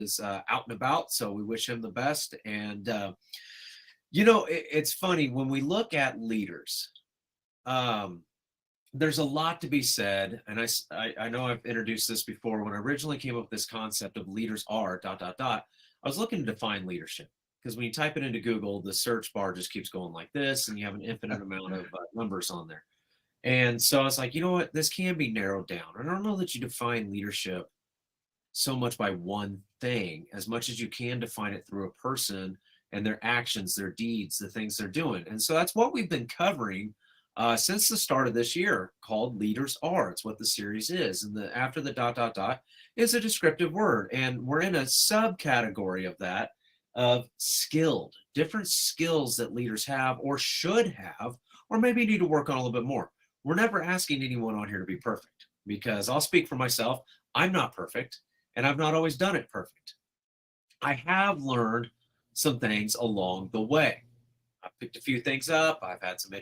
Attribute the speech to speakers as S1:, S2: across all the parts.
S1: is out and about, so we wish him the best. And it's funny when we look at leaders. Um, there's a lot to be said, and I know I've introduced this before. When I originally came up with this concept of leaders are dot dot dot, I was looking to define leadership, because when you type it into Google, the search bar just keeps going like this, and you have an infinite amount of numbers on there. And so I was like, you know what, this can be narrowed down. I don't know that you define leadership so much by one thing as much as you can define it through a person and their actions, their deeds, the things they're doing. And so that's what we've been covering since the start of this year, called Leaders Are. It's what the series is. And after the dot dot dot is a descriptive word. And we're in a subcategory of that, of skilled, different skills that leaders have or should have, or maybe need to work on a little bit more. We're never asking anyone on here to be perfect, because I'll speak for myself. I'm not perfect, and I've not always done it perfect. I have learned some things along the way. I've picked a few things up. I've had some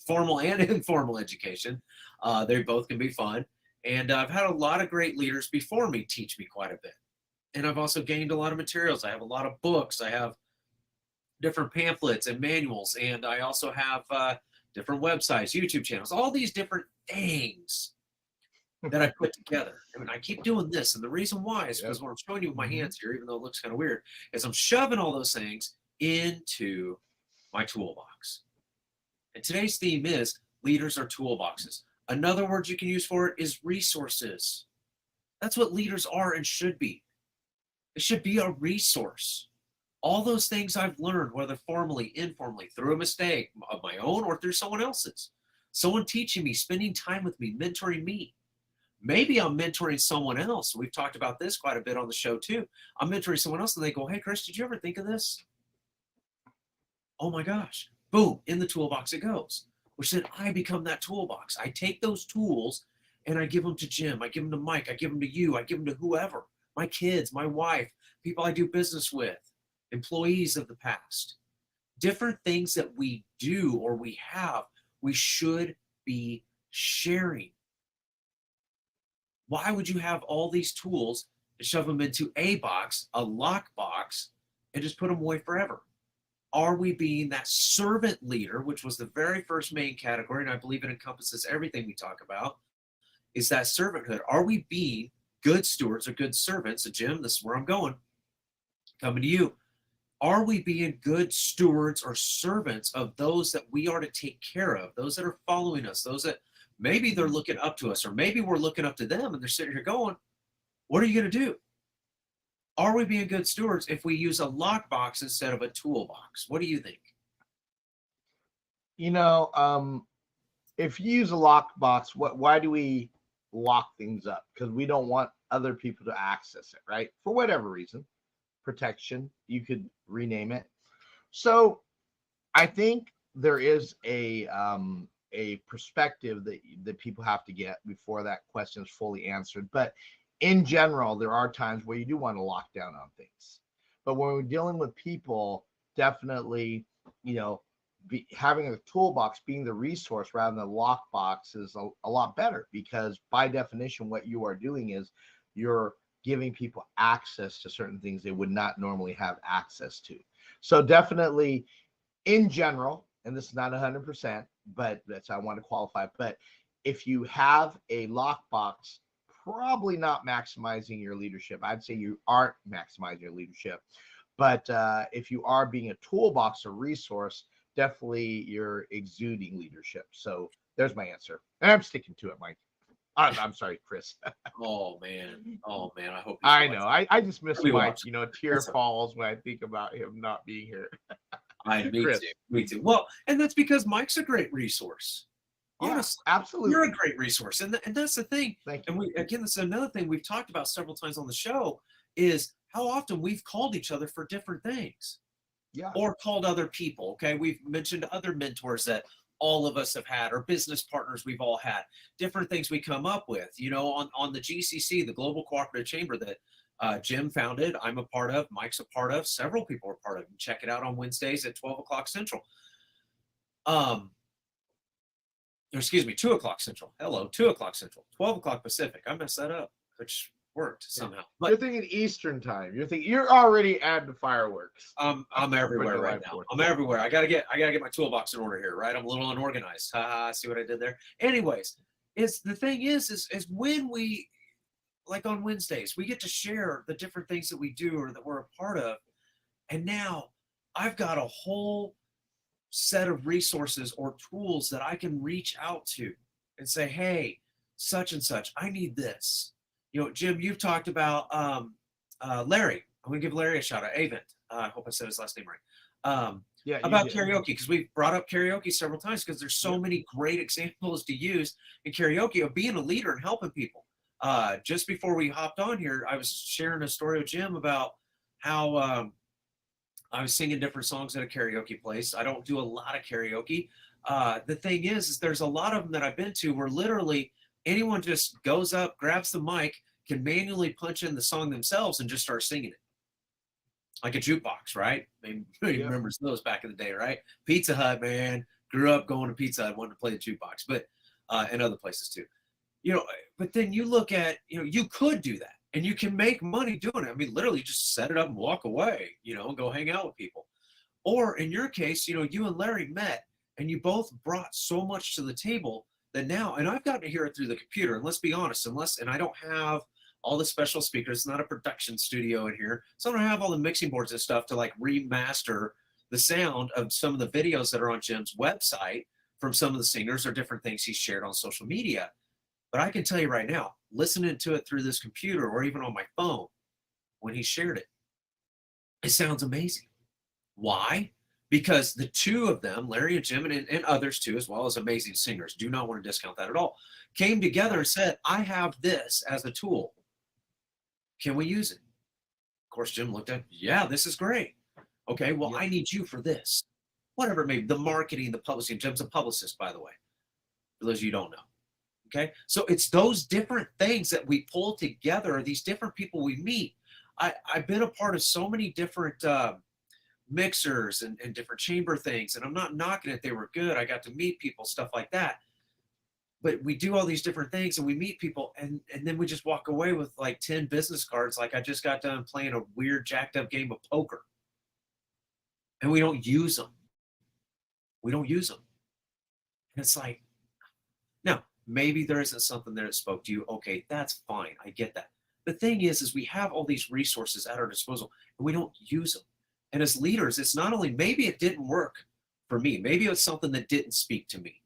S1: formal and informal education. They both can be fun. And I've had a lot of great leaders before me teach me quite a bit. And I've also gained a lot of materials. I have a lot of books. I have different pamphlets and manuals. And I also have different websites, YouTube channels, all these different things that I put together. I mean, I keep doing this. And the reason why is because what I'm showing you with my hands here, even though it looks kind of weird, is I'm shoving all those things into my toolbox. And today's theme is leaders are toolboxes. Another word you can use for it is resources. That's what leaders are and should be. It should be a resource. All those things I've learned, whether formally, informally, through a mistake of my own or through someone else's. Someone teaching me, spending time with me, mentoring me. Maybe I'm mentoring someone else. We've talked about this quite a bit on the show too. I'm mentoring someone else and they go, hey, Chris, did you ever think of this? Oh my gosh, boom, in the toolbox it goes, which then I become that toolbox. I take those tools and I give them to Jim, I give them to Mike, I give them to you, I give them to whoever, my kids, my wife, people I do business with, employees of the past. Different things that we do or we have, we should be sharing. Why would you have all these tools and shove them into a box, a lock box, and just put them away forever? Are we being that servant leader, which was the very first main category, and I believe it encompasses everything we talk about, is that servanthood. Are we being good stewards or good servants? So Jim, this is where I'm going, coming to you. Are we being good stewards or servants of those that we are to take care of, those that are following us, those that maybe they're looking up to us, or maybe we're looking up to them and they're sitting here going, what are you going to do? Are we being good stewards if we use a lockbox instead of a toolbox? What do you think?
S2: If you use a lockbox, why do we lock things up? Because we don't want other people to access it, right? For whatever reason, protection, you could rename it. So I think there is a perspective that people have to get before that question is fully answered. But in general, there are times where you do want to lock down on things. But when we're dealing with people, definitely, having a toolbox, being the resource rather than a lockbox is a lot better, because by definition, what you are doing is you're giving people access to certain things they would not normally have access to. So definitely, in general, and this is not 100%, but that's I want to qualify. But if you have a lockbox, probably not maximizing your leadership. I'd say you aren't maximizing your leadership. But if you are being a toolbox or resource, definitely you're exuding leadership. So there's my answer. And I'm sticking to it, Mike. I'm sorry, Chris.
S1: Oh man. I hope.
S2: I know. I just miss Mike. Tear
S1: Listen.
S2: falls when I think about him not being here.
S1: Me too. Well, and that's because Mike's a great resource. Honestly,
S2: yeah, absolutely.
S1: You're a great resource. And that's the thing.
S2: Thank you.
S1: And again, that's another thing we've talked about several times on the show, is how often we've called each other for different things.
S2: Yeah.
S1: Or called other people. Okay. We've mentioned other mentors that all of us have had, or business partners we've all had, different things we come up with, on the GCC, the Global Cooperative Chamber that Jim founded, I'm a part of, Mike's a part of, several people are part of. Check it out on Wednesdays at 12 o'clock Central. 2 o'clock Central. Hello, 2 o'clock Central, 12 o'clock Pacific. I messed that up, which worked somehow.
S2: You're
S1: But
S2: thinking Eastern time. You're already adding fireworks.
S1: I'm everywhere right now. I'm everywhere. I gotta get my toolbox in order here, right? I'm a little unorganized. See what I did there? Anyways, the thing is when we, like on Wednesdays, we get to share the different things that we do or that we're a part of. And now I've got a whole set of resources or tools that I can reach out to and say, hey, such and such, I need this. You know, Jim, you've talked about Larry. I'm going to give Larry a shout out. Avent. I hope I said his last name right.
S2: Yeah,
S1: About karaoke, because we've brought up karaoke several times because there's so many great examples to use in karaoke of being a leader and helping people. Just before we hopped on here, I was sharing a story with Jim about how I was singing different songs at a karaoke place. I don't do a lot of karaoke. The thing is there's a lot of them that I've been to where literally anyone just goes up, grabs the mic, can manually punch in the song themselves and just start singing it. Like a jukebox, right? Maybe remembers those back in the day, right? Pizza Hut, man. Grew up going to Pizza Hut, wanted to play the jukebox, but and other places too. You know, but then you look at, you know, you could do that and you can make money doing it. I mean, literally just set it up and walk away, you know, and go hang out with people. Or in your case, you know, you and Larry met and you both brought so much to the table that now, and I've gotten to hear it through the computer, and let's be honest, and I don't have all the special speakers, it's not a production studio in here, so I don't have all the mixing boards and stuff to like remaster the sound of some of the videos that are on Jim's website from some of the singers or different things he's shared on social media. But I can tell you right now, listening to it through this computer or even on my phone, when he shared it, it sounds amazing. Why? Because the two of them, Larry and Jim, and others too, as well as amazing singers, do not want to discount that at all, came together and said, I have this as a tool. Can we use it? Of course, Jim looked at, yeah, this is great. Okay, well, I need you for this. Whatever it may be, the marketing, the publishing. Jim's a publicist, by the way, for those of you who don't know. Okay, so it's those different things that we pull together, these different people we meet. I've been a part of so many different mixers and different chamber things, and I'm not knocking it. They were good. I got to meet people, stuff like that. But we do all these different things and we meet people, and then we just walk away with like 10 business cards. Like I just got done playing a weird jacked up game of poker. And we don't use them. We don't use them. And it's like, now, maybe there isn't something there that spoke to you. Okay, that's fine. I get that. The thing is we have all these resources at our disposal and we don't use them. And as leaders, it's not only, maybe it didn't work for me. Maybe it's something that didn't speak to me.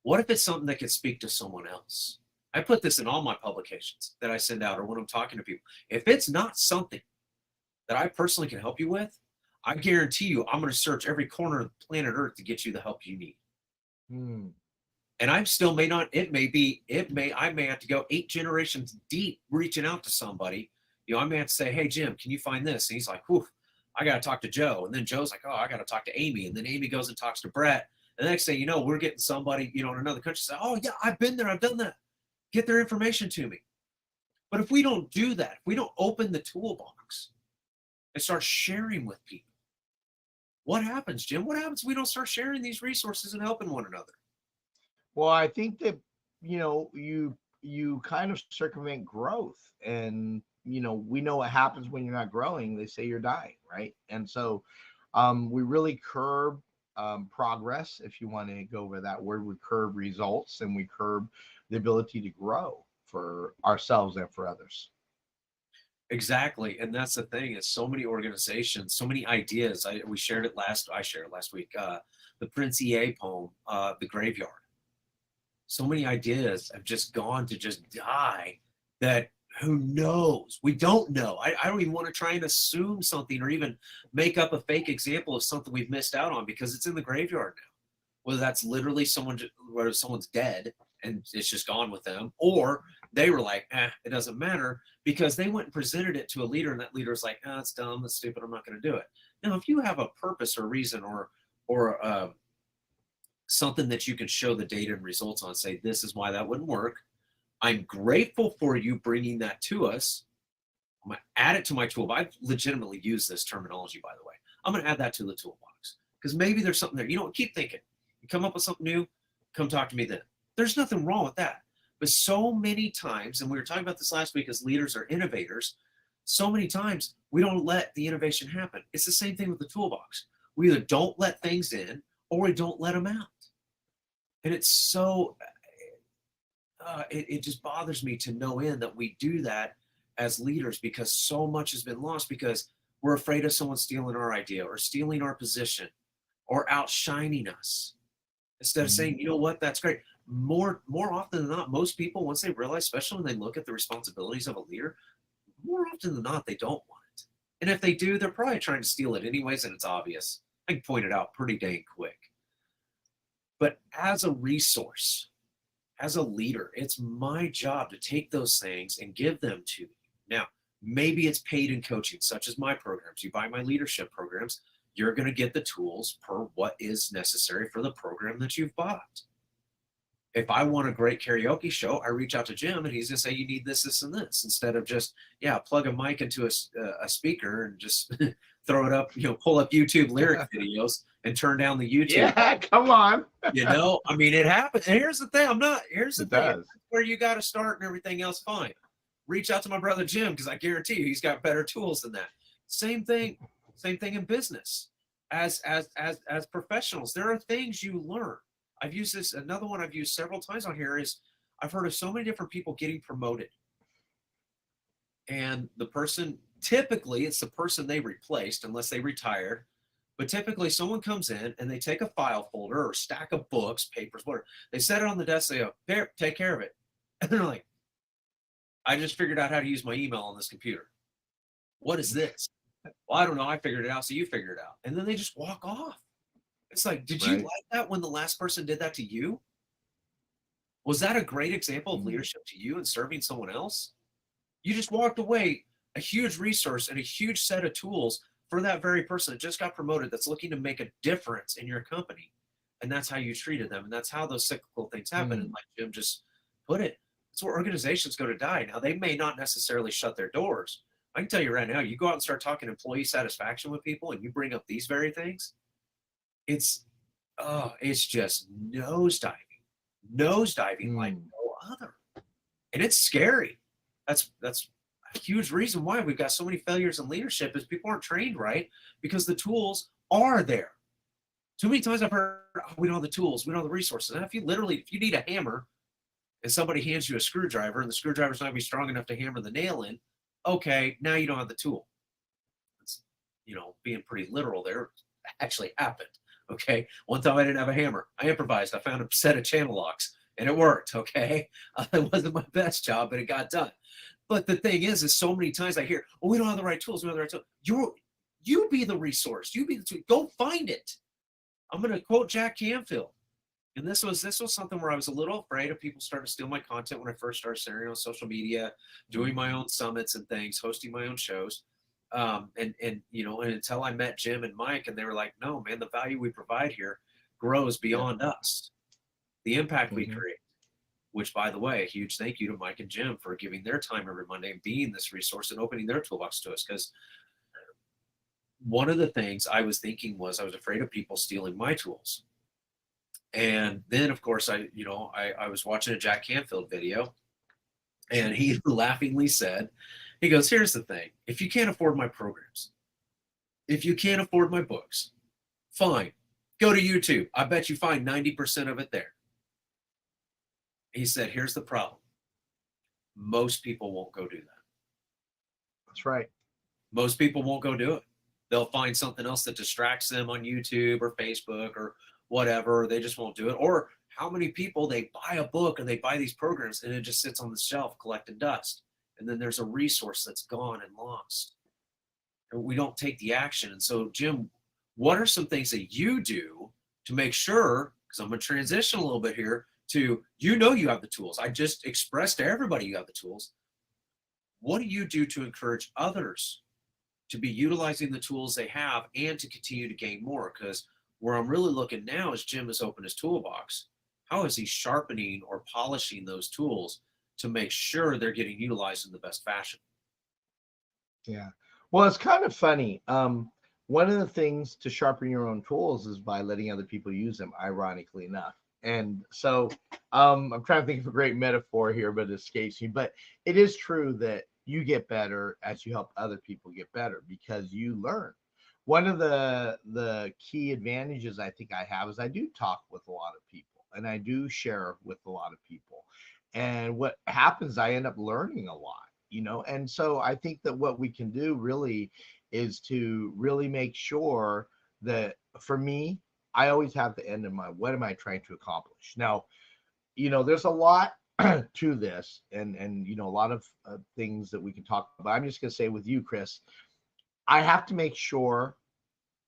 S1: What if it's something that could speak to someone else? I put this in all my publications that I send out or when I'm talking to people. If it's not something that I personally can help you with, I guarantee you I'm going to search every corner of the planet Earth to get you the help you need. And I still may not, I may have to go 8 generations deep reaching out to somebody. You know, I may have to say, hey, Jim, can you find this? And he's like, whew, I got to talk to Joe. And then Joe's like, oh, I got to talk to Amy. And then Amy goes and talks to Brett. And the next thing you know, we're getting somebody, you know, in another country say, oh, yeah, I've been there. I've done that. Get their information to me. But if we don't do that, if we don't open the toolbox and start sharing with people, what happens, Jim? What happens if we don't start sharing these resources and helping one another?
S2: Well, I think that, you know, you kind of circumvent growth, and, you know, we know what happens when you're not growing. They say you're dying, right? And so we really curb progress, if you want to go over that word. We curb results and we curb the ability to grow for ourselves and for others.
S1: Exactly. And that's the thing, is so many organizations, so many ideas. I shared it last week, the Prince EA poem, The Graveyard. So many ideas have just gone to just die that who knows? We don't know. I don't even want to try and assume something or even make up a fake example of something we've missed out on because it's in the graveyard now. Whether that's literally whether someone's dead and it's just gone with them, or they were like, it doesn't matter because they went and presented it to a leader and that leader's like, it's dumb, that's stupid, I'm not going to do it. Now, if you have a purpose or reason or something that you can show the data and results on, say, this is why that wouldn't work. I'm grateful for you bringing that to us. I'm going to add it to my toolbox. I've legitimately used this terminology, by the way. I'm going to add that to the toolbox because maybe there's something there. You know, keep thinking. You come up with something new, come talk to me then. There's nothing wrong with that. But so many times, and we were talking about this last week as leaders or innovators, so many times we don't let the innovation happen. It's the same thing with the toolbox. We either don't let things in or we don't let them out. And it's so, it just bothers me to no end that we do that as leaders, because so much has been lost because we're afraid of someone stealing our idea or stealing our position or outshining us. Instead of saying, you know what, that's great. More often than not, most people, once they realize, especially when they look at the responsibilities of a leader, more often than not, they don't want it. And if they do, they're probably trying to steal it anyways, and it's obvious. I can point it out pretty dang quick. But as a resource, as a leader, it's my job to take those things and give them to you. Now, maybe it's paid in coaching, such as my programs. You buy my leadership programs, you're going to get the tools per what is necessary for the program that you've bought. If I want a great karaoke show, I reach out to Jim and he's going to say, you need this, this, and this, instead of just, plug a mic into a speaker and just throw it up, pull up YouTube lyric videos and turn down the YouTube.
S2: Yeah, come on.
S1: I mean, it happens. And here's the thing. Here's the thing.
S2: Does.
S1: Where you got to start and everything else, fine. Reach out to my brother Jim, because I guarantee you he's got better tools than that. Same thing in business. As professionals, there are things you learn. I've used this. Another one I've used several times on here is I've heard of so many different people getting promoted. And the person, typically it's the person they replaced unless they retired. But typically someone comes in and they take a file folder or stack of books, papers, whatever. They set it on the desk. They go, here, take care of it. And they're like, I just figured out how to use my email on this computer. What is this? Well, I don't know. I figured it out. So you figure it out. And then they just walk off. It's like, did you like that when the last person did that to you? Was that a great example of leadership to you and serving someone else? You just walked away a huge resource and a huge set of tools for that very person that just got promoted, that's looking to make a difference in your company. And that's how you treated them. And that's how those cyclical things happen. And like Jim just put it, it's where organizations go to die. Now, they may not necessarily shut their doors. I can tell you right now, you go out and start talking employee satisfaction with people and you bring up these very things, it's just nosediving like no other. And it's scary. That's a huge reason why we've got so many failures in leadership, is people aren't trained right because the tools are there. Too many times I've heard, we don't have the tools, we don't have the resources. And if you need a hammer and somebody hands you a screwdriver and the screwdriver's not going to be strong enough to hammer the nail in, okay, now you don't have the tool. It's, being pretty literal there. It actually happened. Okay. One time I didn't have a hammer. I improvised. I found a set of channel locks and it worked. Okay. It wasn't my best job, but it got done. But the thing is so many times I hear, we don't have the right tools. We don't have the right tools. You be the resource. You be the tool. Go find it. I'm going to quote Jack Canfield. And this was something where I was a little afraid of people starting to steal my content when I first started sharing on social media, doing my own summits and things, hosting my own shows. And until I met Jim and Mike, and they were like, no, man, the value we provide here grows beyond us. The impact we create, which, by the way, a huge thank you to Mike and Jim for giving their time every Monday and being this resource and opening their toolbox to us. Because one of the things I was thinking was I was afraid of people stealing my tools. And then, of course, I was watching a Jack Canfield video, and he laughingly said, he goes, here's the thing. If you can't afford my programs, if you can't afford my books, fine. Go to YouTube. I bet you find 90% of it there. He said, here's the problem. Most people won't go do that.
S2: That's right.
S1: Most people won't go do it. They'll find something else that distracts them on YouTube or Facebook or whatever. They just won't do it. Or how many people, they buy a book and they buy these programs and it just sits on the shelf collecting dust. And then there's a resource that's gone and lost. And we don't take the action. And so, Jim, what are some things that you do to make sure, because I'm going to transition a little bit here, to, you have the tools. I just expressed to everybody you have the tools. What do you do to encourage others to be utilizing the tools they have and to continue to gain more? Because where I'm really looking now is Jim has opened his toolbox. How is he sharpening or polishing those tools to make sure they're getting utilized in the best fashion?
S2: Yeah. Well, it's kind of funny. One of the things to sharpen your own tools is by letting other people use them, ironically enough. And so I'm trying to think of a great metaphor here, but it escapes me. But it is true that you get better as you help other people get better because you learn. One of the key advantages I think I have is I do talk with a lot of people and I do share with a lot of people. And what happens, I end up learning a lot, you know. And so I think that what we can do really is to really make sure that for me, I always have the end in mind. What am I trying to accomplish? Now, you know, there's a lot to this, and you know, a lot of things that we can talk about. I'm just gonna say with you, Chris, I have to make sure,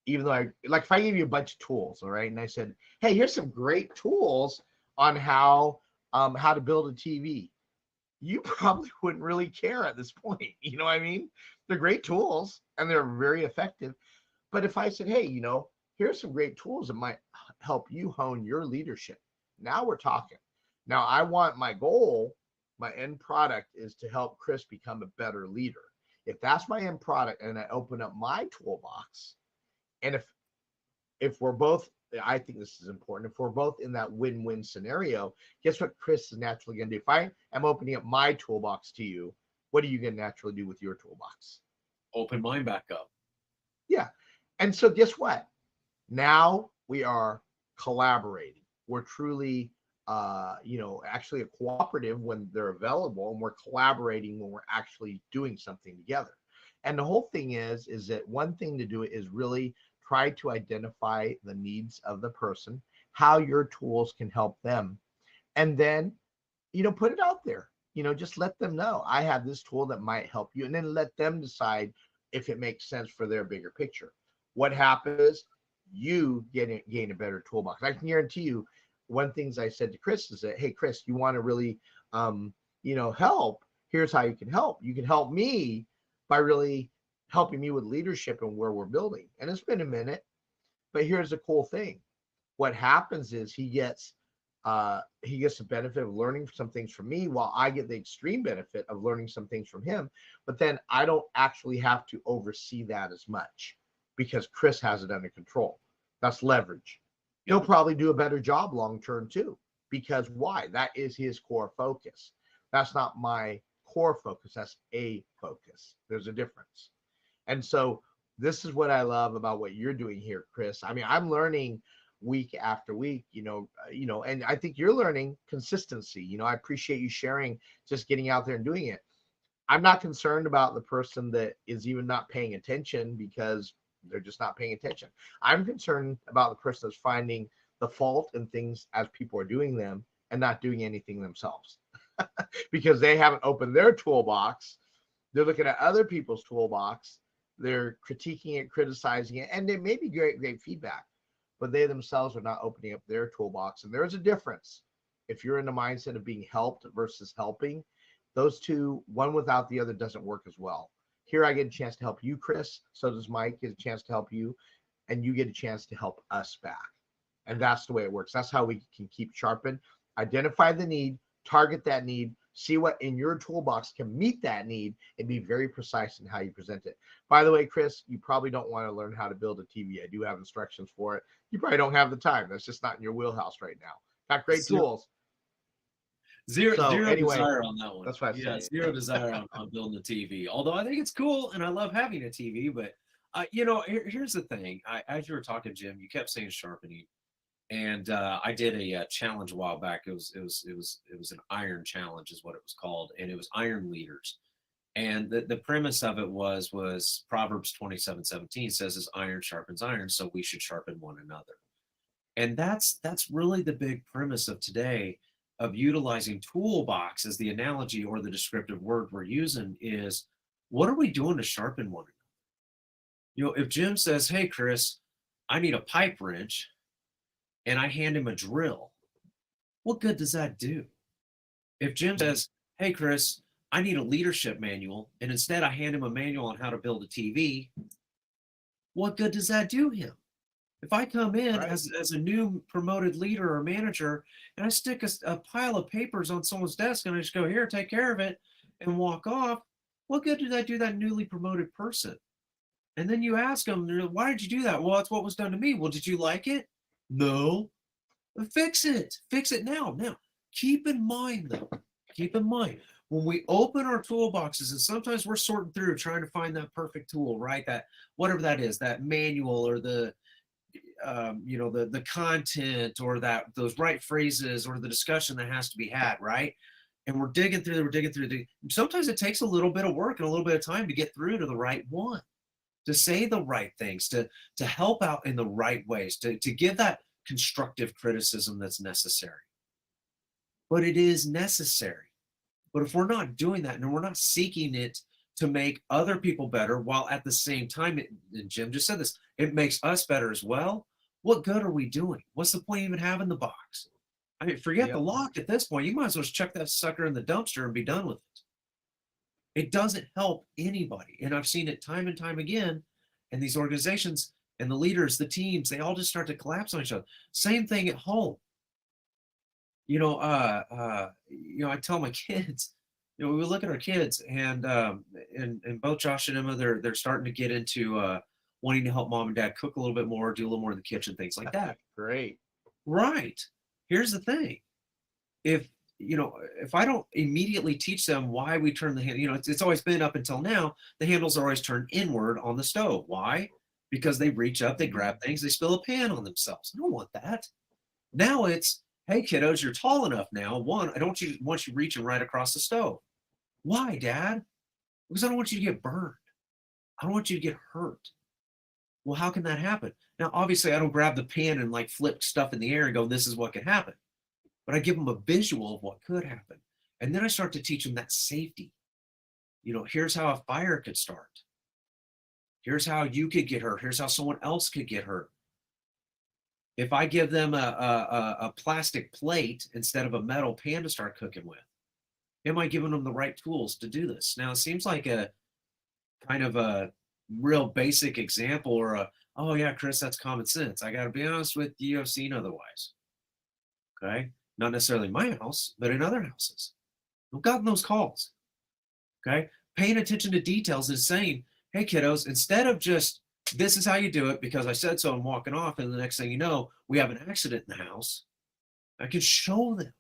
S2: even though I like, if I gave you a bunch of tools, all right, and I said, hey, here's some great tools on how to build a TV, you probably wouldn't really care at this point. You know what I mean? They're great tools and they're very effective. But if I said, hey, you know, here's some great tools that might help you hone your leadership, now we're talking. Now, I want my goal, my end product is to help Chris become a better leader. If that's my end product and I open up my toolbox, and if we're both, I think this is important, if we're both in that win-win scenario, guess what Chris is naturally going to do? If I am opening up my toolbox to you, what are you going to naturally do with your toolbox?
S1: Open mine back up.
S2: Yeah. And so guess what? Now we are collaborating. We're truly, you know, actually a cooperative when they're available, and we're collaborating when we're actually doing something together. And the whole thing is that one thing to do is really try to identify the needs of the person, how your tools can help them, and then, you know, put it out there. You know, just let them know I have this tool that might help you, and then let them decide if it makes sense for their bigger picture. What happens is you gain a better toolbox. I can guarantee you, one things I said to Chris is that, hey, Chris, you want to really, you know, help. Here's how you can help. You can help me by really helping me with leadership and where we're building. And it's been a minute, but here's the cool thing. What happens is he gets the benefit of learning some things from me, while I get the extreme benefit of learning some things from him. But then I don't actually have to oversee that as much because Chris has it under control. That's leverage. He'll probably do a better job long term too, because why? That is his core focus. That's not my core focus. That's a focus. There's a difference. And so this is what I love about what you're doing here, Chris. I mean, I'm learning week after week, you know, and I think you're learning consistency. You know, I appreciate you sharing, just getting out there and doing it. I'm not concerned about the person that is even not paying attention because they're just not paying attention. I'm concerned about the person that's finding the fault in things as people are doing them and not doing anything themselves because they haven't opened their toolbox. They're looking at other people's toolbox. They're critiquing it, criticizing it, and it may be great feedback, but they themselves are not opening up their toolbox. And there's a difference. If you're in the mindset of being helped versus helping, those two, one without the other, doesn't work as well. Here I get a chance to help you, Chris. So does Mike get a chance to help you, and you get a chance to help us back. And that's the way it works. That's how we can keep sharpened. Identify the need, target that need, see what in your toolbox can meet that need, and be very precise in how you present it. By the way, Chris, you probably don't want to learn how to build a TV. I do have instructions for it. You probably don't have the time. That's just not in your wheelhouse right now. Got great tools.
S1: Zero desire on that one.
S2: That's what I
S1: yeah,
S2: say.
S1: Zero desire on building a TV. Although I think it's cool and I love having a TV, but you know, here's the thing. As you were talking, Jim, you kept saying sharpening, and I did a challenge a while back. It was an iron challenge, is what it was called, and it was iron leaders. And the premise of it was Proverbs 27:17 says, "As iron sharpens iron, so we should sharpen one another." And that's really the big premise of today, of utilizing toolbox as the analogy or the descriptive word we're using, is what are we doing to sharpen one another? You know, if Jim says, "Hey, Chris, I need a pipe wrench," and I hand him a drill, what good does that do? If Jim says, "Hey, Chris, I need a leadership manual," and instead I hand him a manual on how to build a TV, what good does that do him? If I come in as a new promoted leader or manager and I stick a pile of papers on someone's desk and I just go, "Here, take care of it," and walk off, what good did that do that newly promoted person? And then you ask them, "Why did you do that?" "Well, that's what was done to me." "Well, did you like it?" "No." Fix it. Fix it now. Now, keep in mind though, keep in mind when we open our toolboxes, and sometimes we're sorting through trying to find that perfect tool, right? That whatever that is, that manual or the the content or that those right phrases or the discussion that has to be had, right? And we're digging through, we're digging through. Sometimes it takes a little bit of work and a little bit of time to get through to the right one, to say the right things, to help out in the right ways, to give that constructive criticism that's necessary. But it is necessary. But if we're not doing that and we're not seeking it to make other people better, while at the same time, and Jim just said this, it makes us better as well. What good are we doing? What's the point of even having the box? I mean, forget the
S2: Yep.
S1: lock at this point. You might as well just chuck that sucker in the dumpster and be done with it. It doesn't help anybody. And I've seen it time and time again. And these organizations and the leaders, the teams, they all just start to collapse on each other. Same thing at home. I tell my kids, we look at our kids and both Josh and Emma, they're starting to get into wanting to help mom and dad cook a little bit more, do a little more in the kitchen, things like that.
S2: Great.
S1: Right. Here's the thing. If if I don't immediately teach them why we turn the handle, it's always been up until now, the handles are always turned inward on the stove. Why? Because they reach up, they grab things, they spill a pan on themselves. I don't want that. Now it's, hey kiddos, you're tall enough now. One, I don't want you reaching right across the stove. Why, Dad? Because I don't want you to get burned. I don't want you to get hurt. Well, how can that happen? Now, obviously, I don't grab the pan and like flip stuff in the air and go, this is what could happen. But I give them a visual of what could happen. And then I start to teach them that safety. Here's how a fire could start. Here's how you could get hurt. Here's how someone else could get hurt. If I give them a plastic plate instead of a metal pan to start cooking with, am I giving them the right tools to do this? Now, it seems like a kind of a real basic example or oh yeah, Chris, that's common sense. I got to be honest with you, I've seen otherwise. Okay. Not necessarily my house, but in other houses. I've gotten those calls. Okay. Paying attention to details and saying, hey, kiddos, instead of just, this is how you do it because I said so, I'm walking off, and the next thing you know, we have an accident in the house. I can show them,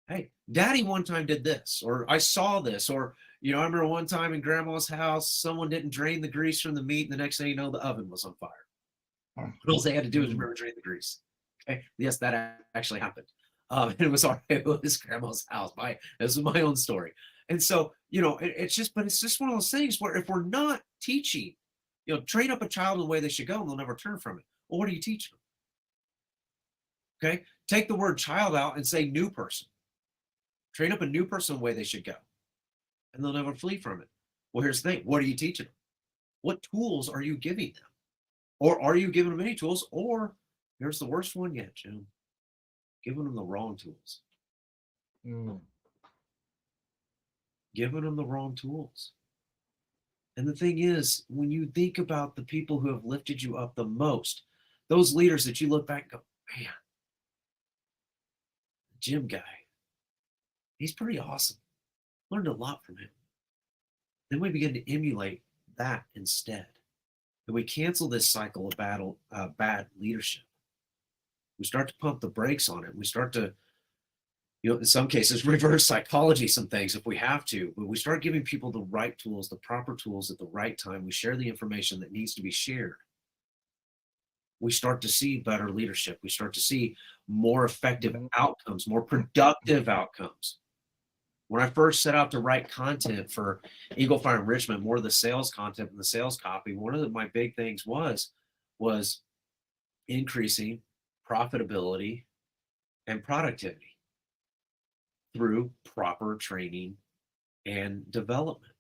S1: hey, Daddy one time did this, or I saw this, or, I remember one time in Grandma's house, someone didn't drain the grease from the meat, and the next thing you know, the oven was on fire. All they had to do was remember to drain the grease. Okay. Yes, that actually happened. It was Grandma's house. This is my own story. And so, it's just one of those things where if we're not teaching, train up a child in the way they should go and they'll never turn from it. Well, what do you teach them? Okay. Take the word child out and say new person. Train up a new person the way they should go and they'll never flee from it. Well, here's the thing. What are you teaching them? What tools are you giving them? Or are you giving them any tools? Or here's the worst one yet, Jim. Giving them the wrong tools. Giving them the wrong tools. And the thing is, when you think about the people who have lifted you up the most, those leaders that you look back and go, man, the Jim guy, he's pretty awesome. Learned a lot from him. Then we begin to emulate that instead. And we cancel this cycle of bad leadership. We start to pump the brakes on it. We start to, in some cases, reverse psychology some things if we have to. But we start giving people the right tools, the proper tools at the right time. We share the information that needs to be shared. We start to see better leadership. We start to see more effective outcomes, more productive outcomes. When I first set out to write content for Eagle Fire Enrichment, more of the sales content and the sales copy, one of my big things was increasing profitability and productivity through proper training and development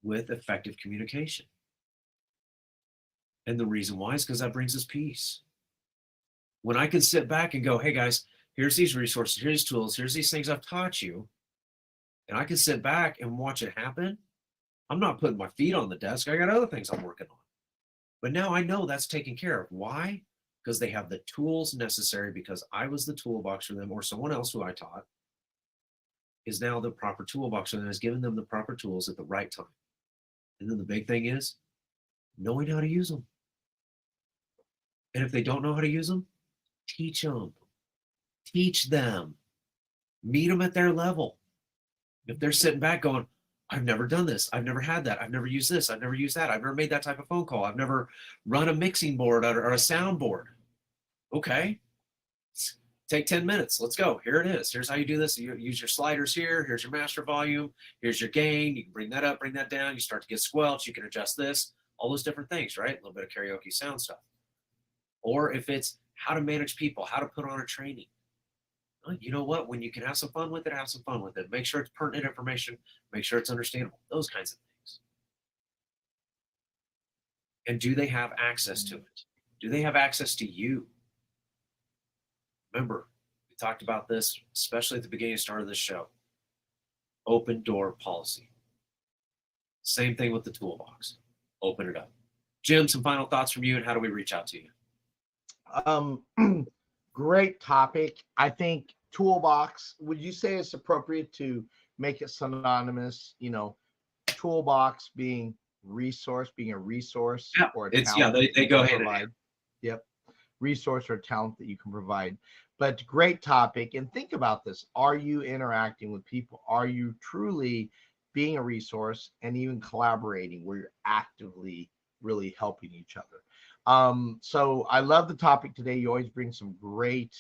S1: with effective communication. And the reason why is because that brings us peace. When I can sit back and go, hey guys, here's these resources, here's tools, here's these things I've taught you, and I can sit back and watch it happen, I'm not putting my feet on the desk. I got other things I'm working on. But now I know that's taken care of. Why? Because they have the tools necessary, because I was the toolbox for them, or someone else who I taught is now the proper toolbox and has given them the proper tools at the right time. And then the big thing is knowing how to use them. And if they don't know how to use them, teach them. Teach them. Meet them at their level. If they're sitting back going, I've never done this. I've never had that. I've never used this. I've never used that. I've never made that type of phone call. I've never run a mixing board or a sound board. Okay. Take 10 minutes. Let's go. Here it is. Here's how you do this. You use your sliders here. Here's your master volume. Here's your gain. You can bring that up, bring that down. You start to get squelch. You can adjust this. All those different things, right? A little bit of karaoke sound stuff. Or if it's how to manage people, how to put on a training. You know what? When you can have some fun with it, have some fun with it. Make sure it's pertinent information. Make sure it's understandable. Those kinds of things. And do they have access to it? Do they have access to you? Remember, we talked about this, especially at the beginning, start of this show. Open door policy. Same thing with the toolbox. Open it up. Jim, some final thoughts from you, and how do we reach out to you?
S2: Great topic. I think toolbox, would you say it's appropriate to make it synonymous, toolbox being resource, being a resource or a talent
S1: they go hand in hand.
S2: Yep. Resource or talent that you can provide. But great topic. And think about this. Are you interacting with people? Are you truly being a resource and even collaborating where you're actively really helping each other? So I love the topic today. You always bring some great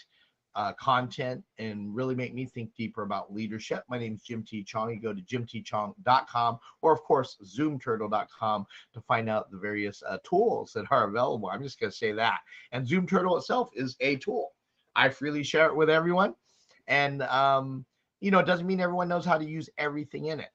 S2: content and really make me think deeper about leadership. My name is Jim T. Chong. You go to jimtchong.com or, of course, zoomturtle.com to find out the various tools that are available. I'm just going to say that. And Zoom Turtle itself is a tool. I freely share it with everyone. And, it doesn't mean everyone knows how to use everything in it.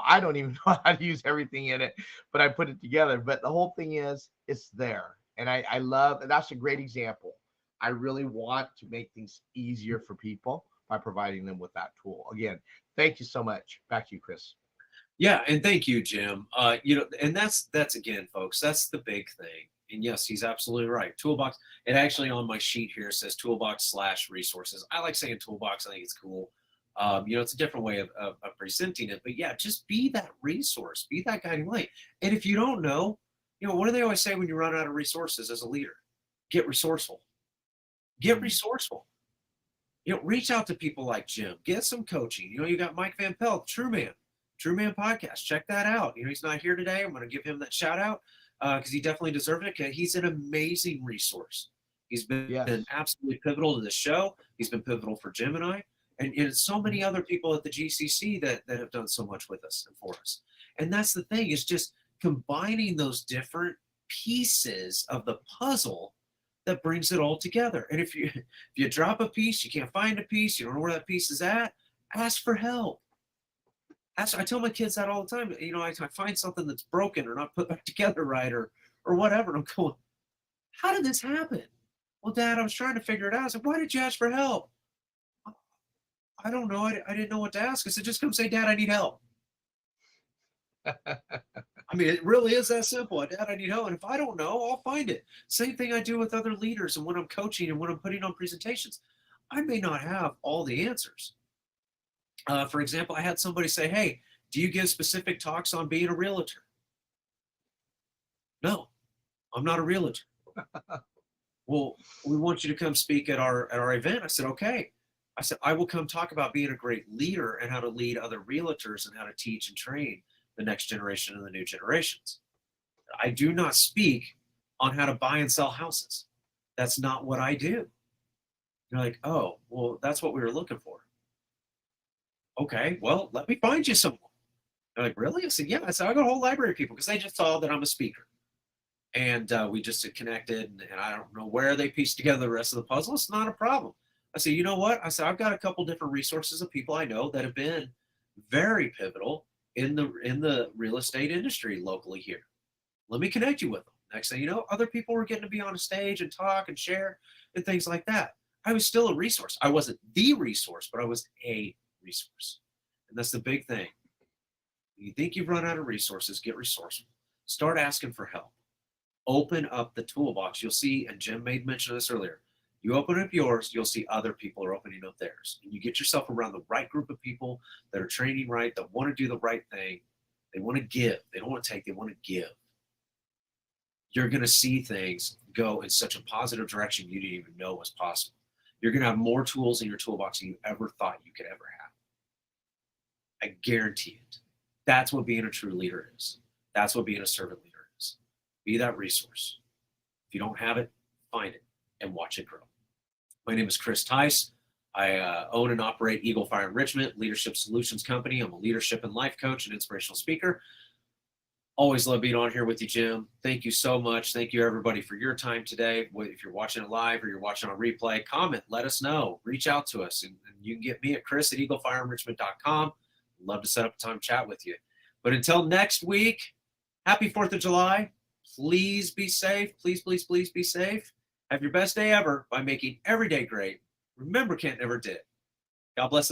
S2: I don't even know how to use everything in it, but I put it together. But the whole thing is, it's there. And I love, and that's a great example. I really want to make things easier for people by providing them with that tool. Again, thank you so much. Back to you, Chris.
S1: Yeah, and thank you, Jim. And that's again, folks, that's the big thing. And yes, he's absolutely right. Toolbox. It actually on my sheet here says toolbox/resources. I like saying toolbox. I think it's cool. It's a different way of presenting it. But yeah, just be that resource. Be that guiding light. And if you don't know, what do they always say when you run out of resources as a leader? Get resourceful. Get resourceful. Reach out to people like Jim. Get some coaching. You got Mike Van Pelt, True Man podcast. Check that out. He's not here today. I'm going to give him that shout out because he definitely deserved it. He's an amazing resource. He's been absolutely pivotal to the show. He's been pivotal for Jim and I. And so many other people at the GCC that have done so much with us and for us. And that's the thing, is just combining those different pieces of the puzzle that brings it all together. And if you drop a piece, you can't find a piece, you don't know where that piece is at, ask for help. I tell my kids that all the time. I find something that's broken or not put back together right or whatever. And I'm going, how did this happen? Well, Dad, I was trying to figure it out. I said, why did you ask for help? I don't know. I didn't know what to ask. I said, just come say, Dad, I need help. I mean, it really is that simple. Dad, I need help. And if I don't know, I'll find it. Same thing I do with other leaders and when I'm coaching and when I'm putting on presentations. I may not have all the answers. For example, I had somebody say, hey, do you give specific talks on being a realtor? No, I'm not a realtor. Well, we want you to come speak at our event. I said, okay. I said, I will come talk about being a great leader and how to lead other realtors and how to teach and train the next generation and the new generations. I do not speak on how to buy and sell houses. That's not what I do. You're like, oh, well, that's what we were looking for. Okay, well, let me find you someone. They're like, really? I said, yeah. I said, I got a whole library of people because they just saw that I'm a speaker. And we just had connected, and I don't know where they pieced together the rest of the puzzle. It's not a problem. I said, you know what? I said, I've got a couple different resources of people I know that have been very pivotal in the real estate industry locally here. Let me connect you with them. Next thing you know, other people were getting to be on a stage and talk and share and things like that. I was still a resource. I wasn't the resource, but I was a resource. And that's the big thing. When you think you've run out of resources, get resourceful. Start asking for help. Open up the toolbox. You'll see, and Jim made mention of this earlier, you open up yours, you'll see other people are opening up theirs. And you get yourself around the right group of people that are training right, that want to do the right thing. They want to give. They don't want to take, they want to give. You're going to see things go in such a positive direction you didn't even know was possible. You're going to have more tools in your toolbox than you ever thought you could ever have. I guarantee it. That's what being a true leader is. That's what being a servant leader is. Be that resource. If you don't have it, find it and watch it grow. My name is Chris Tice. I own and operate Eagle Fire Enrichment Leadership Solutions Company. I'm a leadership and life coach and inspirational speaker. Always love being on here with you, Jim. Thank you so much. Thank you, everybody, for your time today. If you're watching it live or you're watching on replay, comment, let us know. Reach out to us. And you can get me at chris@eaglefireenrichment.com. Love to set up a time to chat with you. But until next week, happy 4th of July. Please be safe. Please, please, please be safe. Have your best day ever by making every day great. Remember, Kent never did. God bless us.